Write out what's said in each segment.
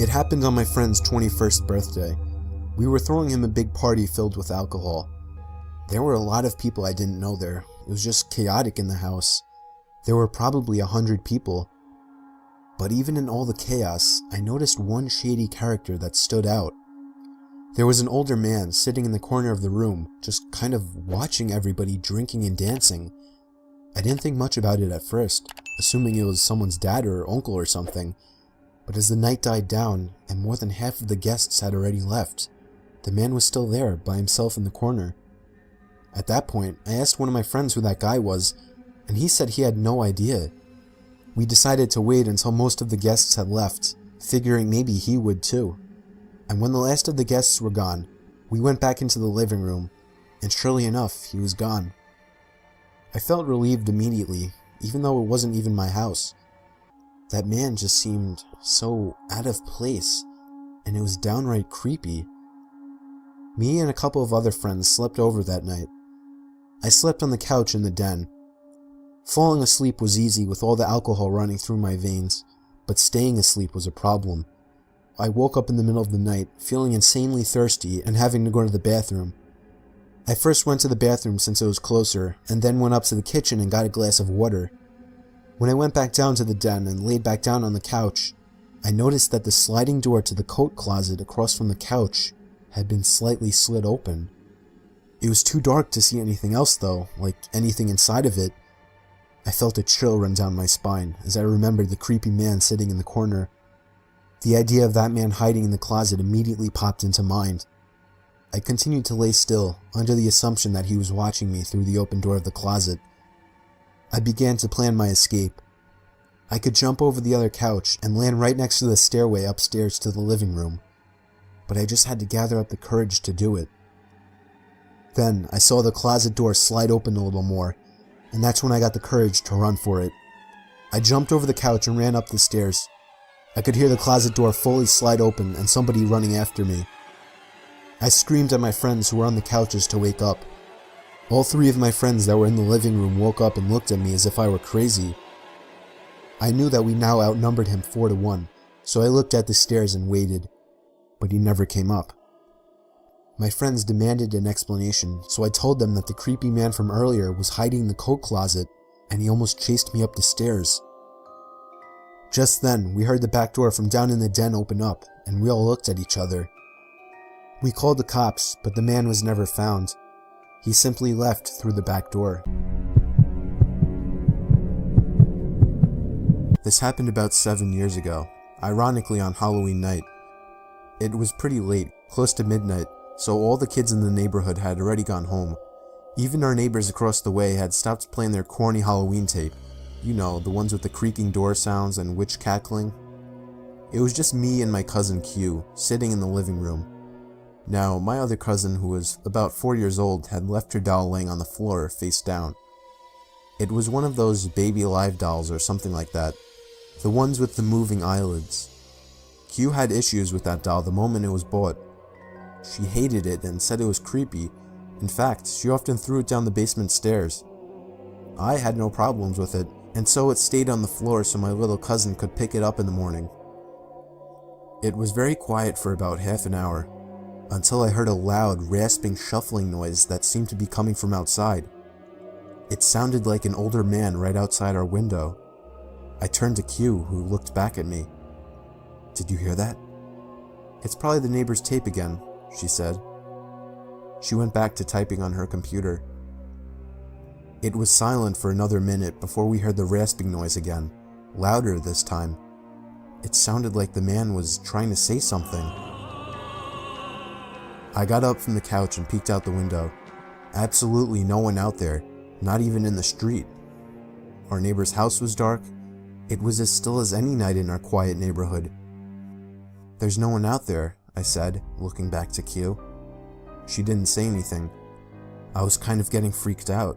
It happened on my friend's 21st birthday. We were throwing him a big party filled with alcohol. There were a lot of people I didn't know there. It was just chaotic in the house. There were probably 100 people. But even in all the chaos, I noticed one shady character that stood out. There was an older man sitting in the corner of the room, just kind of watching everybody drinking and dancing. I didn't think much about it at first, assuming it was someone's dad or uncle or something. But as the night died down, and more than half of the guests had already left, the man was still there, by himself in the corner. At that point, I asked one of my friends who that guy was, and he said he had no idea. We decided to wait until most of the guests had left, figuring maybe he would too. And when the last of the guests were gone, we went back into the living room, and surely enough, he was gone. I felt relieved immediately, even though it wasn't even my house. That man just seemed so out of place, and it was downright creepy. Me and a couple of other friends slept over that night. I slept on the couch in the den. Falling asleep was easy with all the alcohol running through my veins, but staying asleep was a problem. I woke up in the middle of the night, feeling insanely thirsty and having to go to the bathroom. I first went to the bathroom since it was closer, and then went up to the kitchen and got a glass of water. When I went back down to the den and laid back down on the couch, I noticed that the sliding door to the coat closet across from the couch had been slightly slid open. It was too dark to see anything else though, like anything inside of it. I felt a chill run down my spine as I remembered the creepy man sitting in the corner. The idea of that man hiding in the closet immediately popped into mind. I continued to lay still, under the assumption that he was watching me through the open door of the closet. I began to plan my escape. I could jump over the other couch and land right next to the stairway upstairs to the living room, but I just had to gather up the courage to do it. Then I saw the closet door slide open a little more, and that's when I got the courage to run for it. I jumped over the couch and ran up the stairs. I could hear the closet door fully slide open and somebody running after me. I screamed at my friends who were on the couches to wake up. All three of my friends that were in the living room woke up and looked at me as if I were crazy. I knew that we now outnumbered him 4-1, so I looked at the stairs and waited, but he never came up. My friends demanded an explanation, so I told them that the creepy man from earlier was hiding in the coat closet, and he almost chased me up the stairs. Just then, we heard the back door from down in the den open up, and we all looked at each other. We called the cops, but the man was never found. He simply left through the back door. This happened about 7 years ago, ironically on Halloween night. It was pretty late, close to midnight, so all the kids in the neighborhood had already gone home. Even our neighbors across the way had stopped playing their corny Halloween tape. You know, the ones with the creaking door sounds and witch cackling. It was just me and my cousin Q, sitting in the living room. Now, my other cousin, who was about 4 years old, had left her doll laying on the floor, face down. It was one of those baby alive dolls or something like that. The ones with the moving eyelids. Q had issues with that doll the moment it was bought. She hated it and said it was creepy. In fact, she often threw it down the basement stairs. I had no problems with it, and so it stayed on the floor so my little cousin could pick it up in the morning. It was very quiet for about half an hour, until I heard a loud, rasping, shuffling noise that seemed to be coming from outside. It sounded like an older man right outside our window. I turned to Q, who looked back at me. "Did you hear that?" "It's probably the neighbor's tape again," she said. She went back to typing on her computer. It was silent for another minute before we heard the rasping noise again, louder this time. It sounded like the man was trying to say something. I got up from the couch and peeked out the window. Absolutely no one out there, not even in the street. Our neighbor's house was dark. It was as still as any night in our quiet neighborhood. "There's no one out there," I said, looking back to Q. She didn't say anything. I was kind of getting freaked out.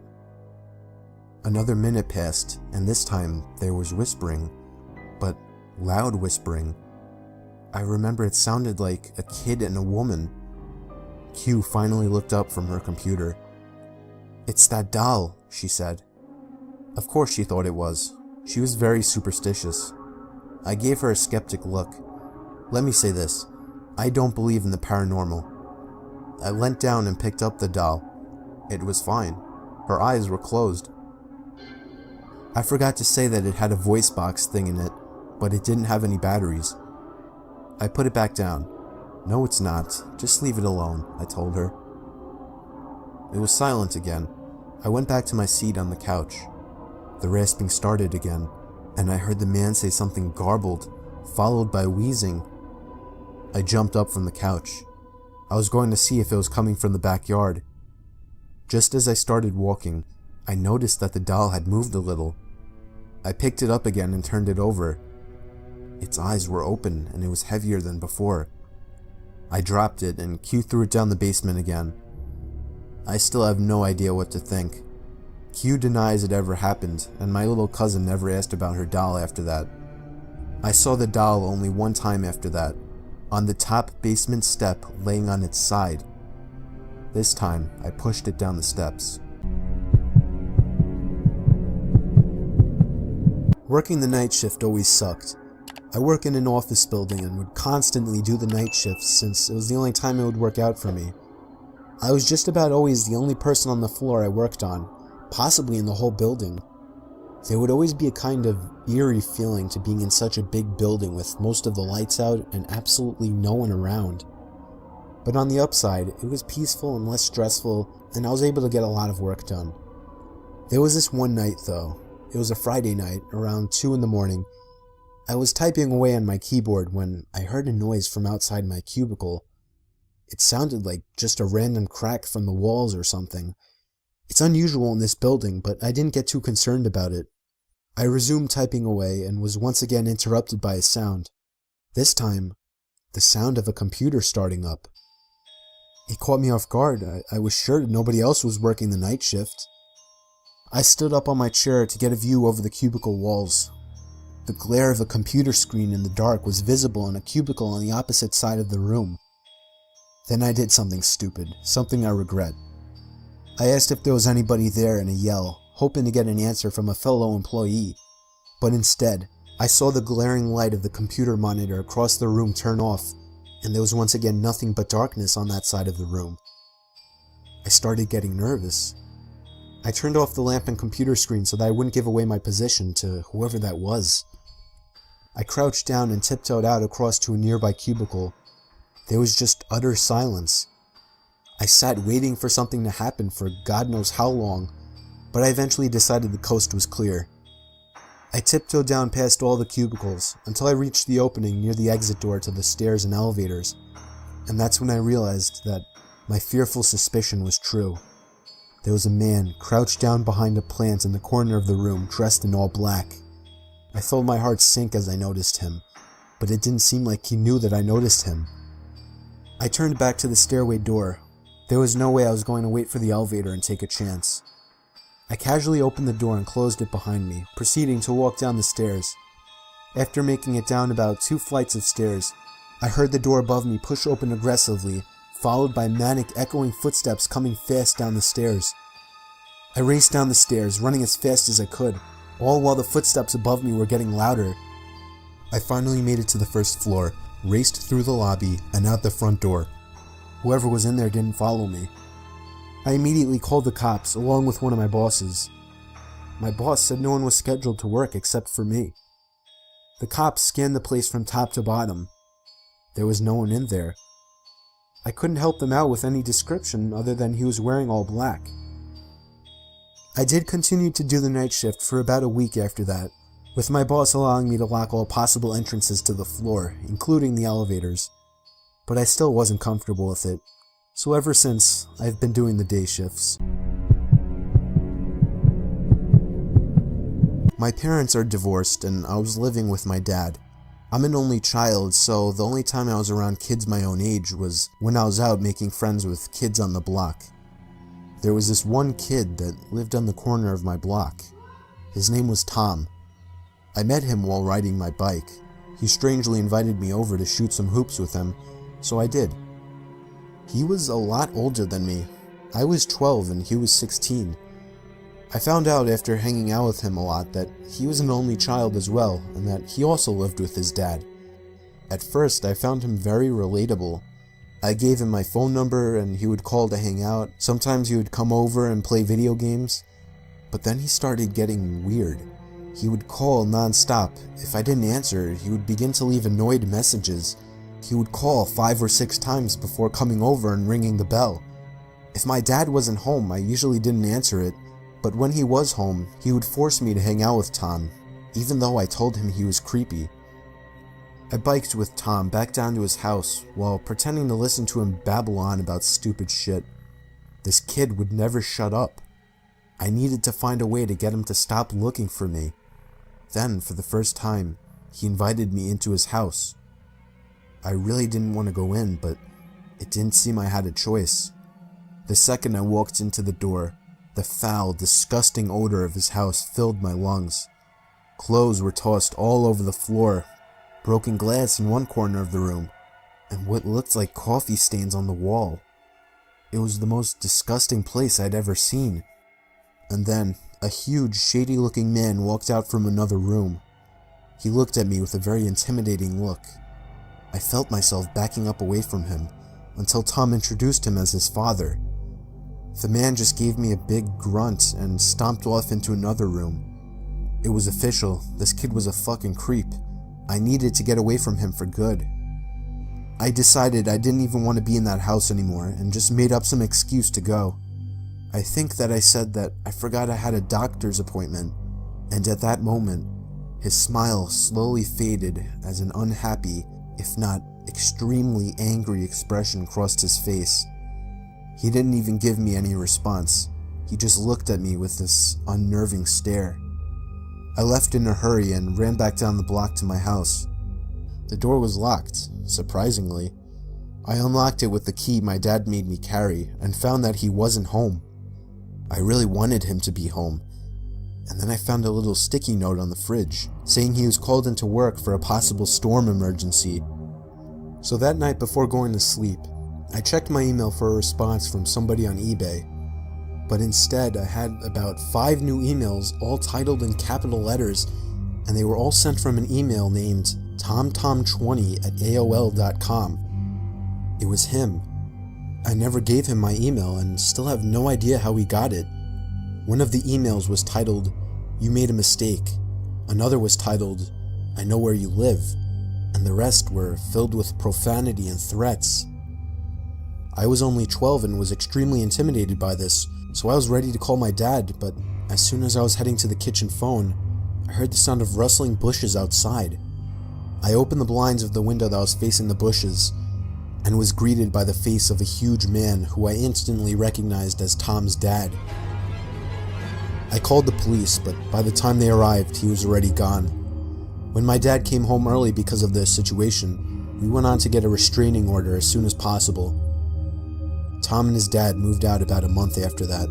Another minute passed, and this time there was whispering, but loud whispering. I remember it sounded like a kid and a woman. Q finally looked up from her computer. "It's that doll," she said. Of course she thought it was. She was very superstitious. I gave her a skeptic look. Let me say this, I don't believe in the paranormal. I leant down and picked up the doll. It was fine. Her eyes were closed. I forgot to say that it had a voice box thing in it, but it didn't have any batteries. I put it back down. No, it's not. Just leave it alone, I told her. It was silent again. I went back to my seat on the couch. The rasping started again, and I heard the man say something garbled, followed by wheezing. I jumped up from the couch. I was going to see if it was coming from the backyard. Just as I started walking, I noticed that the doll had moved a little. I picked it up again and turned it over. Its eyes were open and it was heavier than before. I dropped it and Q threw it down the basement again. I still have no idea what to think. Q denies it ever happened, and my little cousin never asked about her doll after that. I saw the doll only one time after that, on the top basement step laying on its side. This time, I pushed it down the steps. Working the night shift always sucked. I work in an office building and would constantly do the night shifts since it was the only time it would work out for me. I was just about always the only person on the floor I worked on, possibly in the whole building. There would always be a kind of eerie feeling to being in such a big building with most of the lights out and absolutely no one around. But on the upside, it was peaceful and less stressful, and I was able to get a lot of work done. There was this one night though. It was a Friday night, around 2 in the morning. I was typing away on my keyboard when I heard a noise from outside my cubicle. It sounded like just a random crack from the walls or something. It's unusual in this building, but I didn't get too concerned about it. I resumed typing away and was once again interrupted by a sound. This time, the sound of a computer starting up. It caught me off guard. I was sure nobody else was working the night shift. I stood up on my chair to get a view over the cubicle walls. The glare of a computer screen in the dark was visible in a cubicle on the opposite side of the room. Then I did something stupid, something I regret. I asked if there was anybody there in a yell, hoping to get an answer from a fellow employee. But instead, I saw the glaring light of the computer monitor across the room turn off, and there was once again nothing but darkness on that side of the room. I started getting nervous. I turned off the lamp and computer screen so that I wouldn't give away my position to whoever that was. I crouched down and tiptoed out across to a nearby cubicle. There was just utter silence. I sat waiting for something to happen for God knows how long, but I eventually decided the coast was clear. I tiptoed down past all the cubicles until I reached the opening near the exit door to the stairs and elevators, and that's when I realized that my fearful suspicion was true. There was a man crouched down behind a plant in the corner of the room, dressed in all black. I felt my heart sink as I noticed him, but it didn't seem like he knew that I noticed him. I turned back to the stairway door. There was no way I was going to wait for the elevator and take a chance. I casually opened the door and closed it behind me, proceeding to walk down the stairs. After making it down about 2 flights of stairs, I heard the door above me push open aggressively, followed by manic echoing footsteps coming fast down the stairs. I raced down the stairs, running as fast as I could, all while the footsteps above me were getting louder. I finally made it to the first floor, raced through the lobby, and out the front door. Whoever was in there didn't follow me. I immediately called the cops, along with one of my bosses. My boss said no one was scheduled to work except for me. The cops scanned the place from top to bottom. There was no one in there. I couldn't help them out with any description other than he was wearing all black. I did continue to do the night shift for about a week after that, with my boss allowing me to lock all possible entrances to the floor, including the elevators. But I still wasn't comfortable with it, so ever since, I've been doing the day shifts. My parents are divorced and I was living with my dad. I'm an only child, so the only time I was around kids my own age was when I was out making friends with kids on the block. There was this one kid that lived on the corner of my block. His name was Tom. I met him while riding my bike. He strangely invited me over to shoot some hoops with him, so I did. He was a lot older than me. I was 12 and he was 16. I found out after hanging out with him a lot that he was an only child as well, and that he also lived with his dad. At first, I found him very relatable. I gave him my phone number and he would call to hang out. Sometimes he would come over and play video games. But then he started getting weird. He would call non-stop. If I didn't answer, he would begin to leave annoyed messages. He would call 5 or 6 times before coming over and ringing the bell. If my dad wasn't home, I usually didn't answer it, but when he was home, he would force me to hang out with Tom, even though I told him he was creepy. I biked with Tom back down to his house while pretending to listen to him babble on about stupid shit. This kid would never shut up. I needed to find a way to get him to stop looking for me. Then, for the first time, he invited me into his house. I really didn't want to go in, but it didn't seem I had a choice. The second I walked into the door, the foul, disgusting odor of his house filled my lungs. Clothes were tossed all over the floor, broken glass in one corner of the room, and what looked like coffee stains on the wall. It was the most disgusting place I'd ever seen. And then, a huge, shady-looking man walked out from another room. He looked at me with a very intimidating look. I felt myself backing up away from him, until Tom introduced him as his father. The man just gave me a big grunt and stomped off into another room. It was official, this kid was a fucking creep. I needed to get away from him for good. I decided I didn't even want to be in that house anymore and just made up some excuse to go. I think that I said that I forgot I had a doctor's appointment, and at that moment, his smile slowly faded as an unhappy, if not extremely angry expression crossed his face. He didn't even give me any response. He just looked at me with this unnerving stare. I left in a hurry and ran back down the block to my house. The door was locked, surprisingly. I unlocked it with the key my dad made me carry and found that he wasn't home. I really wanted him to be home. And then I found a little sticky note on the fridge saying he was called into work for a possible storm emergency. So that night before going to sleep, I checked my email for a response from somebody on eBay. But instead, I had about 5 new emails all titled in capital letters, and they were all sent from an email named tomtom20@aol.com. It was him. I never gave him my email and still have no idea how he got it. One of the emails was titled, "You made a mistake." Another was titled, "I know where you live." And the rest were filled with profanity and threats. I was only 12 and was extremely intimidated by this, so I was ready to call my dad, but as soon as I was heading to the kitchen phone, I heard the sound of rustling bushes outside. I opened the blinds of the window that was facing the bushes, and was greeted by the face of a huge man who I instantly recognized as Tom's dad. I called the police, but by the time they arrived, he was already gone. When my dad came home early because of this situation, we went on to get a restraining order as soon as possible. Tom and his dad moved out about a month after that.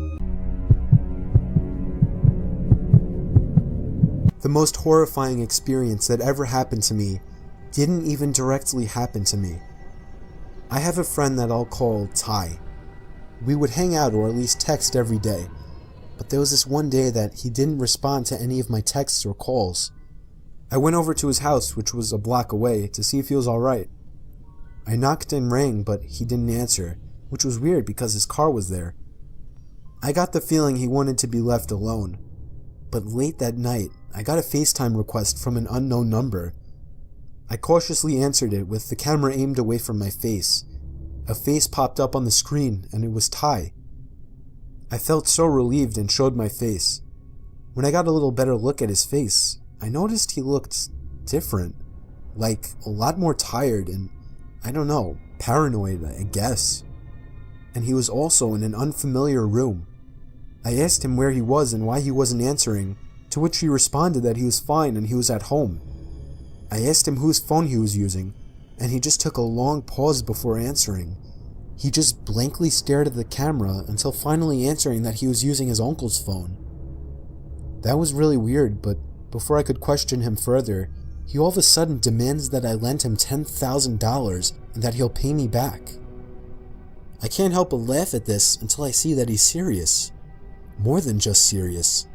The most horrifying experience that ever happened to me didn't even directly happen to me. I have a friend that I'll call Ty. We would hang out or at least text every day, but there was this one day that he didn't respond to any of my texts or calls. I went over to his house, which was a block away, to see if he was alright. I knocked and rang, but he didn't answer, which was weird because his car was there. I got the feeling he wanted to be left alone. But late that night, I got a FaceTime request from an unknown number. I cautiously answered it with the camera aimed away from my face. A face popped up on the screen, and it was Ty. I felt so relieved and showed my face. When I got a little better look at his face, I noticed he looked different, like a lot more tired and, I don't know, paranoid, I guess. And he was also in an unfamiliar room. I asked him where he was and why he wasn't answering, to which he responded that he was fine and he was at home. I asked him whose phone he was using, and he just took a long pause before answering. He just blankly stared at the camera until finally answering that he was using his uncle's phone. That was really weird, but before I could question him further, he all of a sudden demands that I lend him $10,000 and that he'll pay me back. I can't help but laugh at this until I see that he's serious. More than just serious.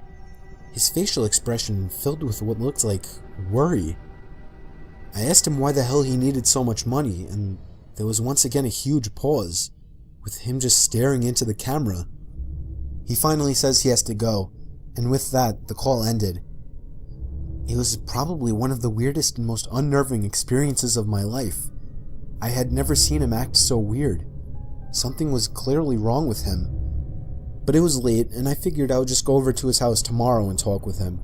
His facial expression filled with what looked like worry. I asked him why the hell he needed so much money, and there was once again a huge pause, with him just staring into the camera. He finally says he has to go, and with that, the call ended. It was probably one of the weirdest and most unnerving experiences of my life. I had never seen him act so weird. Something was clearly wrong with him. But it was late, and I figured I would just go over to his house tomorrow and talk with him.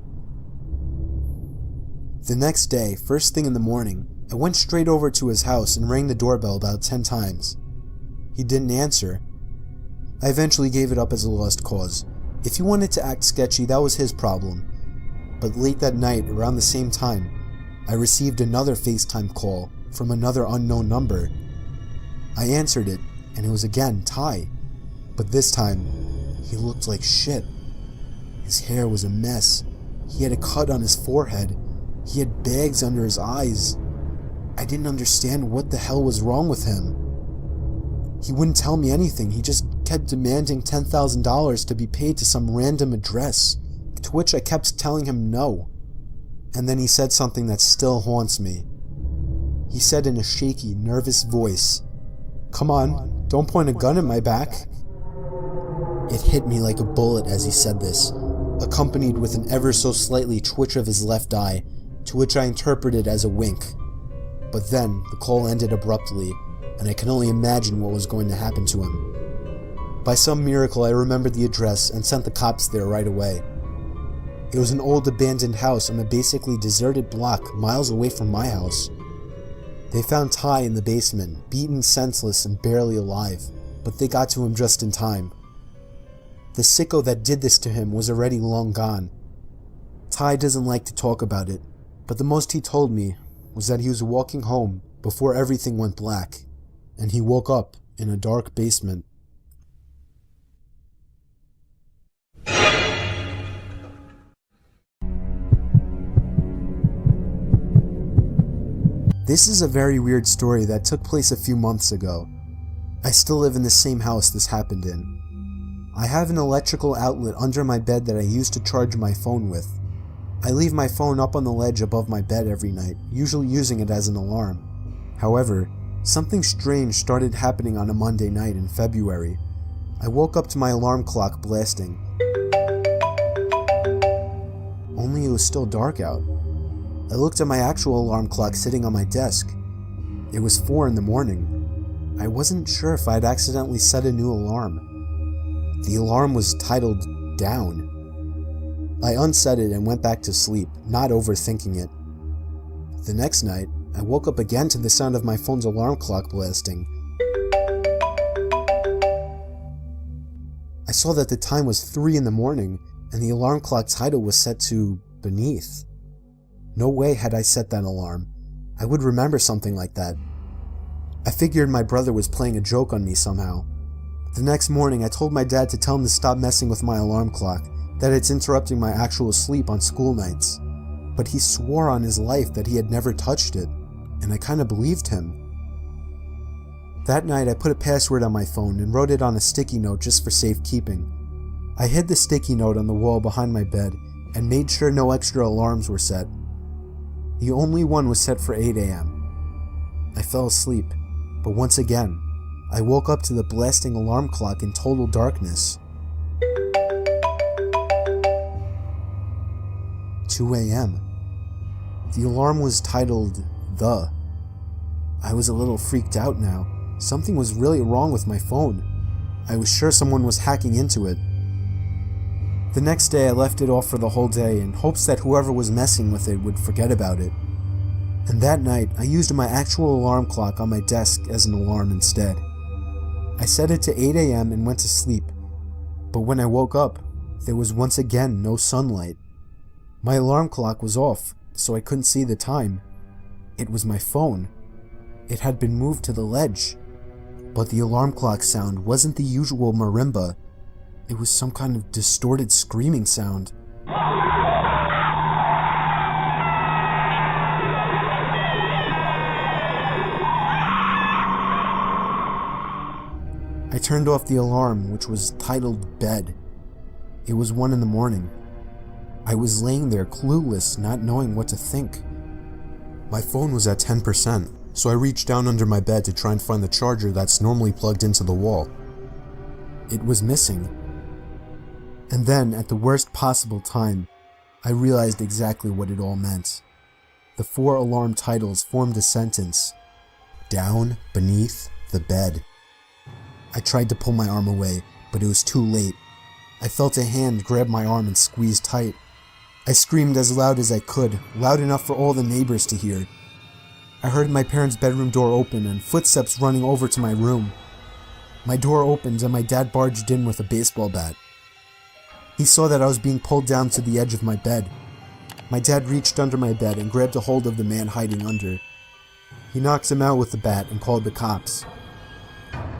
The next day, first thing in the morning, I went straight over to his house and rang the doorbell about 10 times. He didn't answer. I eventually gave it up as a lost cause. If he wanted to act sketchy, that was his problem. But late that night, around the same time, I received another FaceTime call from another unknown number. I answered it, and it was again Ty. But this time, he looked like shit. His hair was a mess. He had a cut on his forehead. He had bags under his eyes. I didn't understand what the hell was wrong with him. He wouldn't tell me anything. He just kept demanding $10,000 to be paid to some random address, to which I kept telling him no. And then he said something that still haunts me. He said in a shaky, nervous voice, "Come on, don't point a gun at my back." It hit me like a bullet as he said this, accompanied with an ever so slightly twitch of his left eye, to which I interpreted as a wink. But then, the call ended abruptly, and I can only imagine what was going to happen to him. By some miracle, I remembered the address and sent the cops there right away. It was an old abandoned house on a basically deserted block miles away from my house. They found Ty in the basement, beaten senseless and barely alive, but they got to him just in time. The sicko that did this to him was already long gone. Ty doesn't like to talk about it, but the most he told me was that he was walking home before everything went black, and he woke up in a dark basement. This is a very weird story that took place a few months ago. I still live in the same house this happened in. I have an electrical outlet under my bed that I use to charge my phone with. I leave my phone up on the ledge above my bed every night, usually using it as an alarm. However, something strange started happening on a Monday night in February. I woke up to my alarm clock blasting. Only it was still dark out. I looked at my actual alarm clock sitting on my desk. It was 4 in the morning. I wasn't sure if I'd accidentally set a new alarm. The alarm was titled Down. I unset it and went back to sleep, not overthinking it. The next night, I woke up again to the sound of my phone's alarm clock blasting. I saw that the time was 3 in the morning, and the alarm clock title was set to Beneath. No way had I set that alarm. I would remember something like that. I figured my brother was playing a joke on me somehow. The next morning, I told my dad to tell him to stop messing with my alarm clock, that it's interrupting my actual sleep on school nights. But he swore on his life that he had never touched it, and I kinda believed him. That night, I put a password on my phone and wrote it on a sticky note just for safekeeping. I hid the sticky note on the wall behind my bed and made sure no extra alarms were set. The only one was set for 8 a.m. I fell asleep, but once again, I woke up to the blasting alarm clock in total darkness. 2 a.m. The alarm was titled The. I was a little freaked out now. Something was really wrong with my phone. I was sure someone was hacking into it. The next day I left it off for the whole day in hopes that whoever was messing with it would forget about it. And that night I used my actual alarm clock on my desk as an alarm instead. I set it to 8 a.m. and went to sleep, but when I woke up, there was once again no sunlight. My alarm clock was off, so I couldn't see the time. It was my phone. It had been moved to the ledge, but the alarm clock sound wasn't the usual marimba. It was some kind of distorted screaming sound. I turned off the alarm, which was titled Bed. It was 1 in the morning. I was laying there clueless, not knowing what to think. My phone was at 10%, so I reached down under my bed to try and find the charger that's normally plugged into the wall. It was missing. And then, at the worst possible time, I realized exactly what it all meant. The 4 alarm titles formed a sentence: "Down beneath the bed." I tried to pull my arm away, but it was too late. I felt a hand grab my arm and squeeze tight. I screamed as loud as I could, loud enough for all the neighbors to hear. I heard my parents' bedroom door open and footsteps running over to my room. My door opened and my dad barged in with a baseball bat. He saw that I was being pulled down to the edge of my bed. My dad reached under my bed and grabbed a hold of the man hiding under. He knocked him out with the bat and called the cops.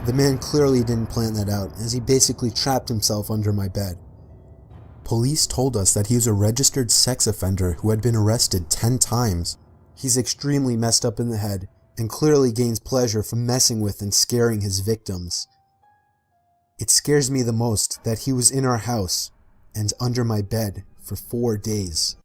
The man clearly didn't plan that out, as he basically trapped himself under my bed. Police told us that he was a registered sex offender who had been arrested 10 times. He's extremely messed up in the head and clearly gains pleasure from messing with and scaring his victims. It scares me the most that he was in our house and under my bed for 4 days.